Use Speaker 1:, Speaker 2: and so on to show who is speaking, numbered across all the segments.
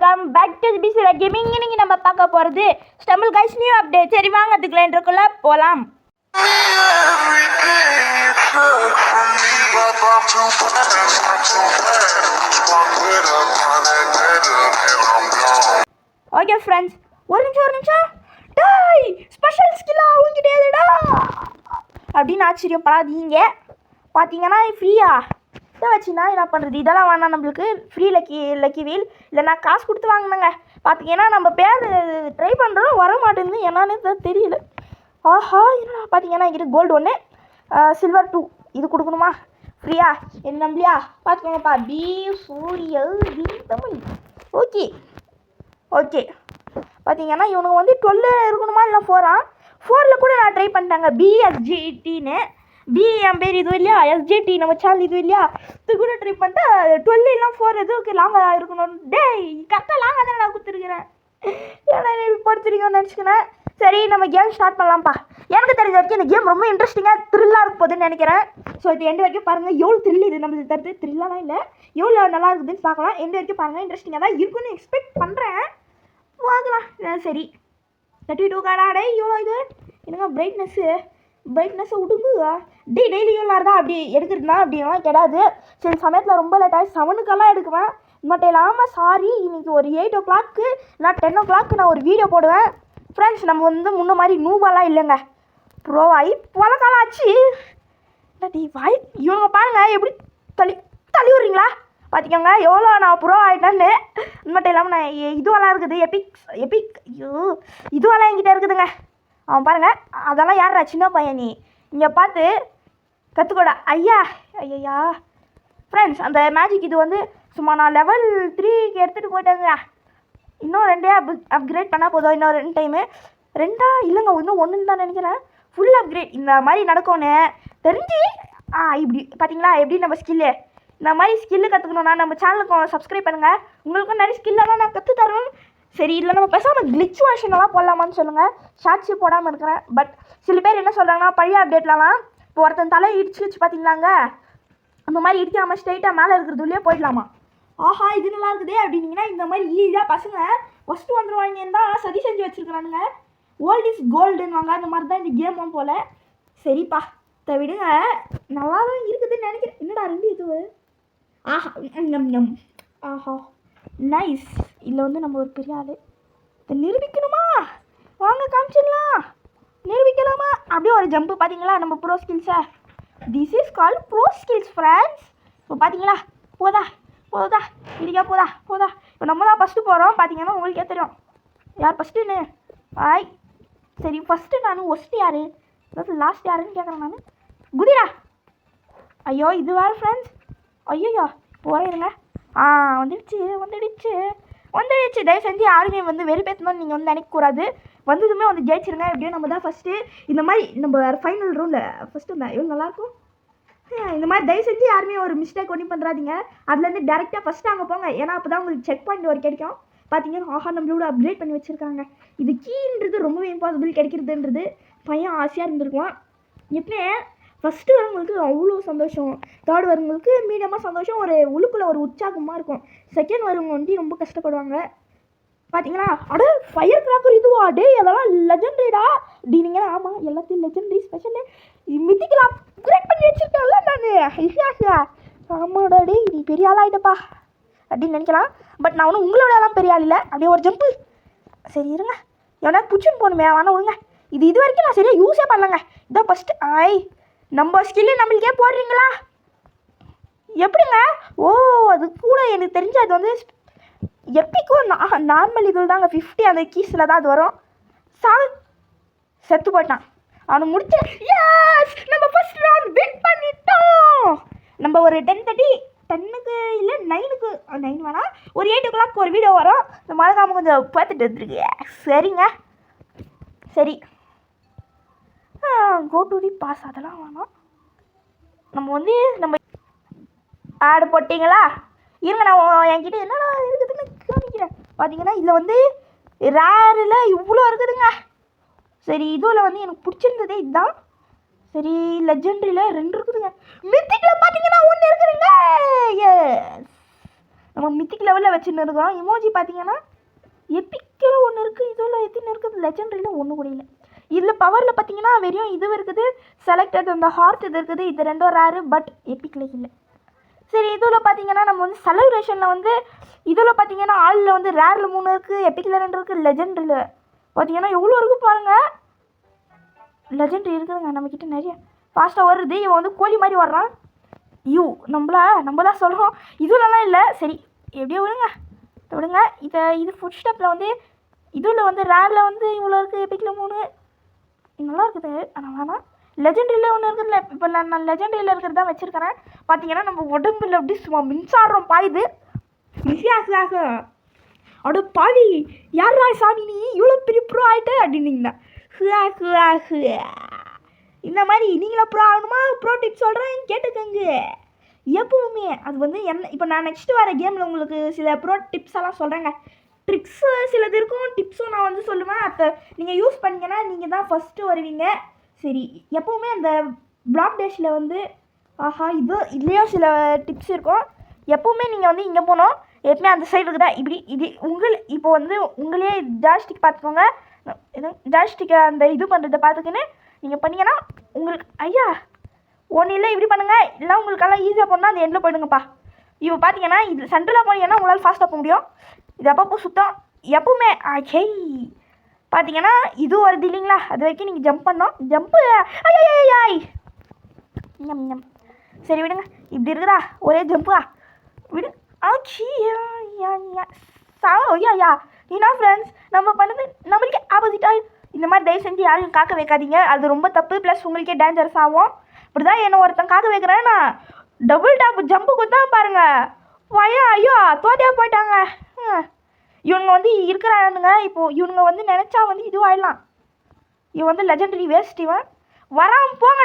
Speaker 1: Welcome back to பிசில gaming. இன்னைக்கு நம்ம பார்க்க போகிறது ஸ்டம்பிள் கைஸ் நியூ அப்டேட். சரி வாங்க அதுக்குள்ள இன்ட்ரோக்குள்ள போகலாம். ஓகே ஃப்ரெண்ட்ஸ், ஒரு நிமிஷம் டாய் ஸ்பெஷல் ஸ்கில்லா உங்ககிட்டேடா அப்படின்னு ஆச்சரியப்படாதீங்க. பார்த்தீங்கன்னா ஃப்ரீயா இதை வச்சுன்னா என்ன பண்ணுறது? இதெல்லாம் வேணாம், நம்மளுக்கு ஃப்ரீ லக்கி வீல் இல்லைனா காசு கொடுத்து வாங்கினேங்க. பார்த்தீங்கன்னா நம்ம பேர் ட்ரை பண்ணுறோம், வர மாட்டேங்குது, என்னன்னு தெரியல. ஆஹா, என்ன பார்த்தீங்கன்னா இங்கிட்ட கோல்டு 1, சில்வர் 2 இது கொடுக்கணுமா ஃப்ரீயா? என்ன நம்பலையா? பார்த்துக்கோங்கப்பா. பி சூரியல் தமிழ். ஓகே ஓகே பார்த்தீங்கன்னா இவனுக்கு வந்து 12 இருக்கணுமா இல்லை 4 கூட நான் ட்ரை பண்ணிட்டேங்க. பிஎஸ்ஜிடின்னு என் பேர் இதுவும் இல்லையா, எஸ்ஜிடி நம்ம சேனல் இதுவும் இல்லையா, இது கூட ட்ரை பண்ணிட்டேன். 12 இல்லை 4 எதுவுக்கு லாங்காக இருக்கணும். டேய் கரெக்டாக லாங்காக தானே நான் கொடுத்துருக்குறேன், ஏன்னா படுத்துருக்கோன்னு நினச்சிக்கிறேன். சரி நம்ம கேம் ஸ்டார்ட் பண்ணலாம்ப்பா. எனக்கு தெரிஞ்ச வரைக்கும் இந்த கேம் ரொம்ப இன்ட்ரெஸ்டிங்காக த்ரில்லாக இருக்க போகுதுன்னு நினைக்கிறேன். ஸோ இது எண்டு வரைக்கும் பாருங்கள். எவ்வளோ த்ரில் இது நம்மளுக்கு தருது. த்ரில்லாலாம் இல்லை, எவ்வளோ நல்லா இருக்குதுன்னு பார்க்கலாம். எண்டு வரைக்கும் பாருங்கள், இன்ட்ரெஸ்டிங்காக தான் இருக்குன்னு எக்ஸ்பெக்ட் பண்ணுறேன். வாங்கலாம். சரி 32 காடாடே இவ்வளோ இது என்னங்க பிரைட்னஸ்ஸை விடுங்க. டெய்லி இவ்வளோ தான் அப்படி எடுக்கிறதுனா அப்படின்னா கிடையாது. சரி சமயத்தில் ரொம்ப லேட்டாக 7க்கெல்லாம் எடுக்குவேன். பட் இல்லாமல் சாரி, இன்றைக்கி ஒரு 8 o'clock இல்லை 10 o'clock நான் ஒரு வீடியோ போடுவேன். ஃப்ரெண்ட்ஸ் நம்ம வந்து முன்ன மாதிரி நூபாலாம் இல்லைங்க, ப்ரோவாகி பல காலம் ஆச்சு. வாய் இவங்க பாருங்கள் எப்படி தள்ளி விட்றீங்களா? பார்த்திக்கோங்க எவ்வளோ நான் ப்ரோ ஆகிட்டேன்னு. மட்டும் இல்லாமல் நான் இதுவெல்லாம் இருக்குது, எபிக் ஐயோ இதுவெல்லாம் என்கிட்ட இருக்குதுங்க. அவன் பாருங்கள், அதெல்லாம் யாரா சின்ன பையன் நீ இங்கே பார்த்து கற்றுக்கோடா ஐயா. ஃப்ரெண்ட்ஸ் அந்த மேஜிக் இது வந்து சும்மா நான் level 3க்கு எடுத்துகிட்டு போயிட்டேங்க. இன்னும் 2 அப்கிரேட் பண்ணால் போதும். இன்னும் 2 டைமு 2 இல்லைங்க, இன்னும் 1ன்னு தான் நினைக்கிறேன். ஃபுல் அப்கிரேட் இந்த மாதிரி நடக்கும்னு தெரிஞ்சு இப்படி பார்த்தீங்களா எப்படி நம்ம ஸ்கில்லு. இந்த மாதிரி ஸ்கில்லு கற்றுக்கணுன்னா நம்ம சேனலுக்கு சப்ஸ்கிரைப் பண்ணுங்கள். உங்களுக்கும் நிறைய ஸ்கில்லெல்லாம் நான் கற்றுத்தரேன். சரி இல்லை நம்ம பேசாமல் கிளிச் வெர்ஷனெல்லாம் போடலாமான்னு சொல்லுங்கள். ஷார்ட்ஸு போடாமல் இருக்கிறேன். பட் சில பேர் என்ன சொல்கிறாங்கன்னா பழைய அப்டேட்லலாம் இப்போ ஒருத்தன் தலை இடிச்சு பார்த்தீங்களாங்க, அந்த மாதிரி இடிக்காமல் ஸ்ட்ரைட்டாக மேலே இருக்கிறதுலேயே போயிடலாமா. ஆஹா இது நல்லா இருக்குதே அப்படின்னீங்கன்னா இந்த மாதிரி ஈஸியாக பசங்க ஃபஸ்ட்டு வந்துடுவாங்கன்னு தான் சதி செஞ்சு வச்சுருக்குறானுங்க. ஓல்ட் இஸ் கோல்டுன்னு வாங்க, அந்த மாதிரி தான் இந்த கேமும் போல். சரிப்பா விடுங்க, நல்லா தான் இருக்குதுன்னு நினைக்கிறேன். என்னடா 2 இது ஆஹா ஆஹா நைஸ். இதில் வந்து நம்ம ஒரு பெரிய ஆள் இதை நிரூபிக்கணுமா? வாங்க காமிச்சிடலாம். நிரூபிக்கலாமா? அப்படியே ஒரு ஜம்ப்பு பார்த்தீங்களா நம்ம ப்ரோ ஸ்கில்ஸை. This is call bro skills friends. இப்போ பார்த்தீங்களா போதா இதுக்கே போதா. இப்போ நம்ம தான் ஃபஸ்ட்டு போகிறோம். பார்த்தீங்கன்னா உங்களுக்கே தெரியும் யார் ஃபஸ்ட்டுன்னு. சரி ஃபஸ்ட்டு நான் ஒஸ்ட்டு யார், அதாவது லாஸ்ட் யாருன்னு கேட்குறேன் நான். குதிரா ஐயோ இது வேறு ஃப்ரெண்ட்ஸ். ஐயோ போகிறேன் இருங்க. வந்துடுச்சு. தயவு செஞ்சு யாருமே வந்து வெறுப்பேற்றணும்னு நீங்கள் வந்து நினைக்கக்கூடாது. வந்ததுமே வந்து ஜெயிச்சிருங்க. எப்படியோ நம்ம தான் ஃபஸ்ட்டு. இந்த மாதிரி நம்ம ஃபைனல் ரூமில் ஃபஸ்ட்டு இருந்தால் எவ்வளோ நல்லாயிருக்கும். இந்த மாதிரி தயவு செஞ்சு யாருமே ஒரு மிஸ்டேக் ஒன்றும் பண்ணுறாதீங்க. அதுலேருந்து டேரெக்டாக ஃபஸ்ட்டு அங்கே போங்க. ஏன்னா அப்போ தான் உங்களுக்கு செக் பாயிண்ட் ஒரு கிடைக்கும். பார்த்தீங்கன்னா ஆஹா நம்மளோட அப்கிரேட் பண்ணி வச்சுருக்காங்க. இது கீன்றது ரொம்பவே இம்பாசிபிள் கிடைக்கிறதுன்றது. பையன் ஆசையாக இருந்திருக்குவான். எப்படியே ஃபஸ்ட்டு வரவங்களுக்கு அவ்வளோ சந்தோஷம், தேர்ட் வரவங்களுக்கு மீடியமாக சந்தோஷம், ஒரு உள்ளுக்குள்ளே ஒரு உற்சாகமாக இருக்கும். செகண்ட் வரவங்க வந்து ரொம்ப கஷ்டப்படுவாங்க. பார்த்தீங்களா அட ஃபயர் கிராக்கர் இதுவா டே, அதெல்லாம் லெஜெண்டரிடா அப்படின்னீங்கன்னா ஆமாம் எல்லாத்தையும் லெஜெண்டரி ஸ்பெஷலு மித்திக்கெல்லாம் அப்கிரேட் பண்ணி வச்சுருக்கேன்ல நான். ஆமாடா டே நீ பெரிய ஆளாகிட்டப்பா அப்படின்னு நினைக்கலாம். பட் நான் ஒன்றும் உங்களோட எல்லாம் பெரிய ஆள் இல்லை. அப்படியே ஒரு ஜம்ப்பு. சரி இருங்க, எவனா புச்சுன்னு போகணுமே வேணா விடுங்க. இது வரைக்கும் நான் சரியாக யூஸே பண்ணலங்க. இதான் ஃபஸ்ட்டு. நம்ம ஸ்கில்லு நம்மளுக்கே போடுறீங்களா எப்படிங்க? ஓ அது கூட எனக்கு தெரிஞ்சு அது வந்து எப்பிக்கும் நார்மல் இதில் தாங்க 50 அந்த கீஸில் தான் அது வரும். செத்து போயிட்டான் அவனை முடிச்சு. நம்ம ஃபர்ஸ்ட் ரவுண்ட் வின் பண்ணிட்டோம். நம்ம ஒரு 10:30 இல்லை 9 வேணாம், ஒரு 8 o'clock ஒரு வீடியோ வரும். இந்த மறக்காமல் கொஞ்சம் பார்த்துட்டு வந்துருக்கு. சரிங்க சரி கோ டு தி பாஸ் அதெல்லாம் வேணாம். நம்ம வந்து நம்ம ஆடு போட்டிங்களா இருங்க, நான் என்கிட்ட என்னடா இருக்குதுன்னு காமிக்கிறேன். பார்த்தீங்கன்னா இதில் வந்து ரேரில் இவ்வளோ இருக்குதுங்க. சரி இதுவில் வந்து எனக்கு பிடிச்சிருந்ததே இதுதான். சரி லெஜெண்டரியில் 2 இருக்குதுங்க. மித்திக்கில் பார்த்தீங்கன்னா 1 இருக்குதுங்க. எஸ் நம்ம மித்திக் லெவலில் வச்சுன்னு இருக்கிறோம். இமோஜி பார்த்தீங்கன்னா எப்பிக்கில் ஒன்று இருக்குது, இதில் எத்தனை இருக்குது, லெஜெண்டரியில் ஒன்று கூட இல்லை. இதில் பவரில் பார்த்தீங்கன்னா வெறும் இது இருக்குது, செலக்டட் அந்த ஹார்ட் இது இருக்குது, இது ரெண்டும் ரேரு, பட் எப்பிக்கில் இல்லை. சரி, இதில் பார்த்தீங்கன்னா நம்ம வந்து செலிப்ரேஷனில் வந்து இதில் பார்த்தீங்கன்னா ஆளில் வந்து ரேரில் 3 இருக்குது, எப்பிக்கில் 2 இருக்குது, லெஜெண்டரியில் பார்த்தீங்கன்னா எவ்வளோ இருக்குது பாருங்கள். லெஜெண்டரி இருக்குதுங்க நம்மக்கிட்ட நிறைய. ஃபாஸ்ட்டாக வருது, இவன் வந்து கோழி மாதிரி வர்றான். நம்ம தான் சொல்கிறோம், இதுலலாம் இல்லை. சரி, எப்படியோ விடுங்க. இது ஃபுட் ஸ்டெப்பில் வந்து இதில் வந்து ரேரில் வந்து இவ்வளோ இருக்குது, எப்பிக்கில் 3 நல்லா இருக்குது. ஆனால் வேணாம், லெஜெண்டரியில் ஒன்று இருக்குதுல்ல. இப்போ நான் லெஜெண்டரியில் இருக்கிறது தான் வச்சுருக்கிறேன். பார்த்தீங்கன்னா நம்ம உடம்புல அப்படி சும்மா மின்சாரம் பாயுது. அட பாவி, யாரா சாமி நீ இவ்வளோ பெரிய ப்ரோ ஆகிட்ட அப்படின்னீங்கண்ணா. இந்த மாதிரி நீங்களும் ப்ரோ ஆகணுமா? ப்ரோ டிப்ஸ் சொல்கிறேன் கேட்டுக்கங்க. எப்பவுமே அது வந்து இப்போ நான் நெக்ஸ்ட்டு வர கேமில் உங்களுக்கு சில ப்ரோ டிப்ஸ் எல்லாம் சொல்கிறேங்க. ட்ரிக்ஸு சிலது இருக்கும், டிப்ஸும் நான் வந்து சொல்லுவேன். அதை நீங்கள் யூஸ் பண்ணிங்கன்னா நீங்கள் தான் ஃபஸ்ட்டு வருவீங்க. சரி, எப்போவுமே அந்த பிளாக் டேஷில் வந்து இதுலேயும் சில டிப்ஸ் இருக்கும். எப்போவுமே நீங்கள் வந்து இங்கே போகணும், எப்பவுமே அந்த சைடு இருக்குதா இப்படி இது இப்போ வந்து உங்களே ஜாஸ்டிக் பார்த்துக்கோங்க. ஜாஸ்டிக்கை அந்த இது பண்ணுறதை பார்த்துக்கின்னு நீங்கள் பண்ணிங்கன்னா உங்களுக்கு ஒன்றும் இல்லை, இப்படி பண்ணுங்கள். இல்லை உங்களுக்கெல்லாம் ஈஸியாக போனால் அந்த எண்டில் போயிடுங்கப்பா. இப்போ பார்த்தீங்கன்னா இது சென்டரில் போனீங்கன்னா உங்களால் ஃபாஸ்ட்டாக போக முடியும். இது அப்பப்போ சுத்தம் எப்பவுமே பார்த்தீங்கன்னா இது வருது இல்லைங்களா, அது வரைக்கும் நீங்கள் ஜம்ப் பண்ணோம். ஜம்ப்பு சரி விடுங்க, இப்படி இருக்குதா ஒரே ஜம்பா விடு. ஏன்னா ஃப்ரெண்ட்ஸ், நம்ம பண்ணது நம்மளுக்கே ஆப்போசிட்டாக இந்த மாதிரி தயவு செஞ்சு யாரையும் காக்க வைக்காதீங்க. அது ரொம்ப தப்பு, ப்ளஸ் உங்களுக்கே டேஞ்சரஸ் ஆகும். இப்படி தான் என்ன ஒருத்தன் காக்க வைக்கிறேன்னா டபுள் டாப் ஜம்பு கொடுத்தா பாருங்க, ஐயோ தோட்டியா போயிட்டாங்க. இவனுங்க வந்து இருக்கிறானுங்க. இப்போது இவனுங்க வந்து நினச்சா வந்து இதுவாகிடலாம். இவன் வந்து லெஜெண்டரி வேஸ்ட். இவன் வராமல் போங்க.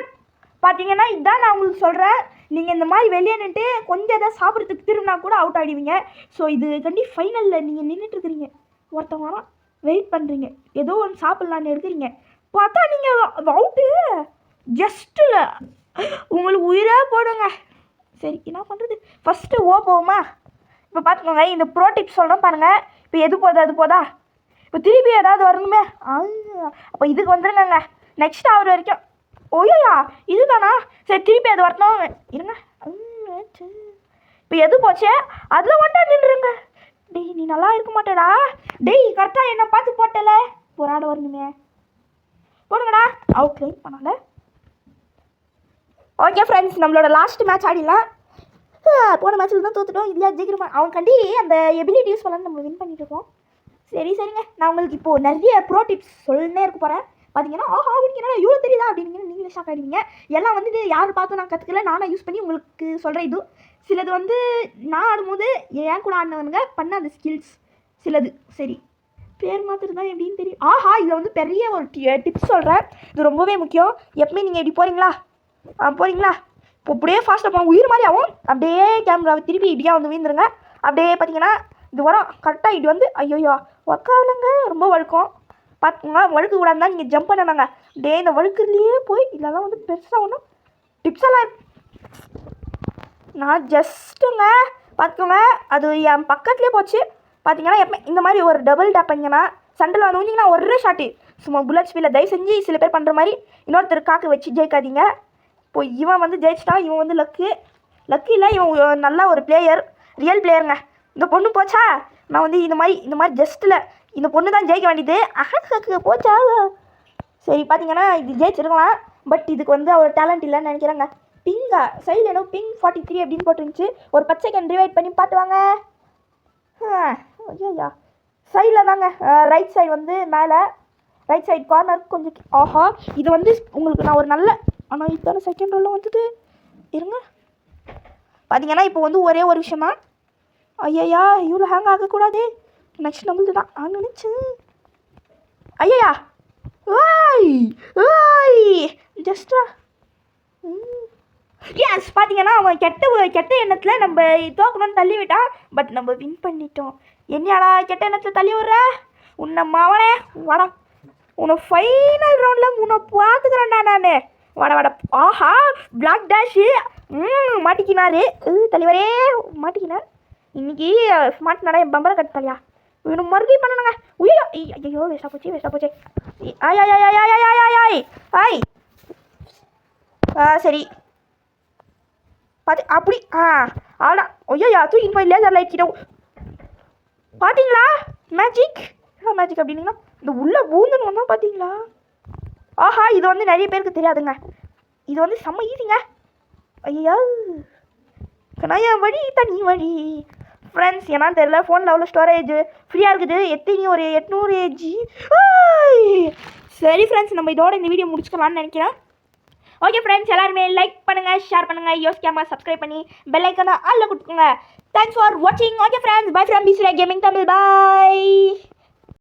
Speaker 1: பார்த்தீங்கன்னா இதுதான் நான் உங்களுக்கு சொல்கிறேன். நீங்கள் இந்த மாதிரி வெளியே நின்று கொஞ்சம் எதாவது சாப்பிட்றதுக்கு திரும்பினா கூட அவுட் ஆகிடுவீங்க. ஸோ இது கண்டிப்பாக ஃபைனலில் நீங்கள் நின்றுட்டுருக்கிறீங்க, ஒருத்தவங்க வரான் வெயிட் பண்ணுறீங்க, ஏதோ ஒன்று சாப்பிட்லான்னு எடுக்கிறீங்க, பார்த்தா நீங்கள் அவுட்டு. ஜஸ்ட்டில் உங்களுக்கு உயிராக போடுங்க. சரி, என்ன பண்ணுறது, ஃபஸ்ட்டு போவோமா? இப்போ பார்த்துக்கோங்க, இந்த ப்ரோ டிப்ஸ் சொல்கிறேன் பாருங்கள். இப்போ எது போதா அது போதா, இப்போ திருப்பி ஏதாவது வரணுமே, அப்போ இதுக்கு வந்துருங்க. நெக்ஸ்ட் ஆகிற வரைக்கும் இதுதானா? சரி, திருப்பி அது வரணும் இருங்க. இப்போ எது போச்சே அதில் மட்டும் நின்றுங்க. டேய், நீ நல்லா இருக்க மாட்டேடா. டேய், கரெக்டாக என்ன பார்த்து போட்டல, ஒரு ஆடு வரணுமே, போடுங்கடா. அவுட் கிளைம் பண்ணல. ஓகே ஃப்ரெண்ட்ஸ், நம்மளோட லாஸ்ட் மேட்ச் ஆடிடலாம். போன மேட்ச்சில் தான் தோத்துட்டோம், இல்லையா ஜெயிக்கிறோமா அவன் கண்டி அந்த எபிலிட்டி யூஸ் பண்ணலாம் நம்ம வின் பண்ணிட்டு இருக்கோம். சரிங்க, நான் உங்களுக்கு இப்போது நிறைய ப்ரோ டிப்ஸ் சொல்லனே இருக்க போகிறேன். பார்த்தீங்கன்னா அப்படிங்கிறா இவ்வளோ தெரியுதா அப்படின்னு நீங்களே ஷாக் ஆகிடுவீங்க. எல்லாம் வந்து யார் பார்த்து நான் கற்றுக்கல, நானாக யூஸ் பண்ணி உங்களுக்கு சொல்கிறேன். இது சிலது வந்து நான் ஆடும்போது என் கூட ஆடினவனுங்க பண்ண அந்த ஸ்கில்ஸ் சிலது. சரி, பேர் மாத்திரம் தான் எப்படின்னு தெரியும். இதில் வந்து பெரிய ஒரு டிப்ஸ் சொல்கிறேன், இது ரொம்பவே முக்கியம். எப்பவுமே நீங்கள் இப்படி போகிறீங்களா இப்போ அப்படியே ஃபாஸ்ட்டாக போகணும், உயிர் மாதிரி ஆகும். அப்படியே கேமராவை திருப்பி இப்படியா வந்து வீந்துருங்க. அப்படியே பார்த்தீங்கன்னா இது வரும் கரெக்டாக. இது வந்து ஒர்க் ஆகலைங்க, ரொம்ப வழுக்கும். பார்த்துக்கோங்க, வழுக்க கூடாது தான் நீங்கள் ஜம்ப் பண்ணனாங்க. இந்த வழுக்குலேயே போய் இதெல்லாம் வந்து பெருசாக ஒன்றும் டிப்ஸ் எல்லாம் நான் ஜஸ்ட்டுங்க பார்த்துக்கோங்க. அது என் பக்கத்துலேயே போச்சு. பார்த்தீங்கன்னா எப்போ இந்த மாதிரி ஒரு டபுள் டேப் பண்ணிங்கன்னா சண்டையில் வந்து வந்தீங்கன்னா ஒரே ஷாட்டு சும்மா புல்லட் ஸ்பீடில். தயவு செஞ்சு சில பேர் பண்ணுற மாதிரி இன்னொருத்தர் காக்க வச்சு ஜெயிக்காதீங்க. இப்போ இவன் வந்து ஜெயிச்சிட்டான். இவன் வந்து லக்கு இல்லை, இவன் நல்ல ஒரு பிளேயர், ரியல் பிளேயருங்க. இந்த பொண்ணு போச்சா, நான் வந்து இந்த மாதிரி ஜஸ்ட்டில் இந்த பொண்ணு தான் ஜெயிக்க வேண்டியது. போச்சா. சரி, பார்த்தீங்கன்னா இது ஜெயிச்சிருக்கலாம், பட் இதுக்கு வந்து அவர் டேலண்ட் இல்லைன்னு நினைக்கிறாங்க. பிங்கா சைடில் என்ன பிங் 43 அப்படின்னு போட்டுருந்துச்சு. ஒரு 10 செகண்ட் ரிவைட் பண்ணி பார்த்துவாங்க. சைடில் தாங்க, ரைட் சைடு வந்து மேலே, ரைட் சைடு கார்னர் கொஞ்சம். இது வந்து உங்களுக்கு நான் ஒரு நல்ல, ஆனால் இத்தனை செகண்ட் ரோலில் வந்தது இருங்க. பார்த்தீங்கன்னா இப்போ வந்து ஒரே ஒரு விஷயம் தான். இவ்வளோ ஹேங் ஆகக்கூடாது. நெக்ஸ்ட் நம்மளுக்கு தான் நான் நினச்சேன். ஜஸ்டா எஸ். பார்த்தீங்கன்னா அவன் கெட்ட எண்ணத்தில் நம்ம தோக்கணும்னு தள்ளி விட்டான், பட் நம்ம வின் பண்ணிட்டோம். என்னடா கெட்ட எண்ணத்தில் தள்ளி விட்ற உன்னை மாவனே, வாடா உன்னை ஃபைனல் ரவுண்டில் உன்னை பார்த்துக்கிறேன்டா நான். வாடா. பிளாக் டேஷு மாட்டிக்கினாரு தலைவரே, மாட்டிக்கினார். இன்னைக்கு ஸ்மார்ட் நட என் பம்பரை கட்டாலியா இன்னும் மறுபடியும் பண்ணணுங்க. ஐயோ ஐயோ வேஸ்ட்டாக போச்சு. ஆய் ஆய் ஆய் ஆய் ஆய் ஆய் ஆய் ஆய் ஆய் சரி பார்த்து அப்படி அவ்வளோ ஐயோ தூக்கிட்டு போய் லேசர் லைட் கிட்ட பார்த்தீங்களா மேஜிக் என்ன மேஜிக் அப்படின்னீங்கன்னா இந்த உள்ளே பூந்துன்னு வந்தால் பார்த்தீங்களா ஆஹா இது வந்து நிறைய பேருக்கு தெரியாதுங்க. இது வந்து செம்ம ஈஸிங்க. ஐயா என் வழி தனி வழி ஃப்ரெண்ட்ஸ் ஏன்னா தெரியல ஃபோனில் அவ்வளோ ஸ்டோரேஜ் ஃப்ரீயாக இருக்குது எத்தனை ஒரு 800 ஏஜி. சரி ஃப்ரெண்ட்ஸ் நம்ம இதோட இந்த வீடியோ முடிச்சுக்கலாம்னு நினைக்கிறேன். ஓகே ஃப்ரெண்ட்ஸ் எல்லாருமே லைக் பண்ணுங்கள் ஷேர் பண்ணுங்கள் யோசிக்காமல் சப்ஸ்கிரைப் பண்ணி பெல் ஐக்கானை ஆல்ல கொடுத்துக்கோங்க. தேங்க்ஸ் ஃபார் வாட்சிங். ஓகே ஃப்ரெண்ட்ஸ் பை ஃப்ரம் பிசிரா கேமிங் தமிழ் பாய்.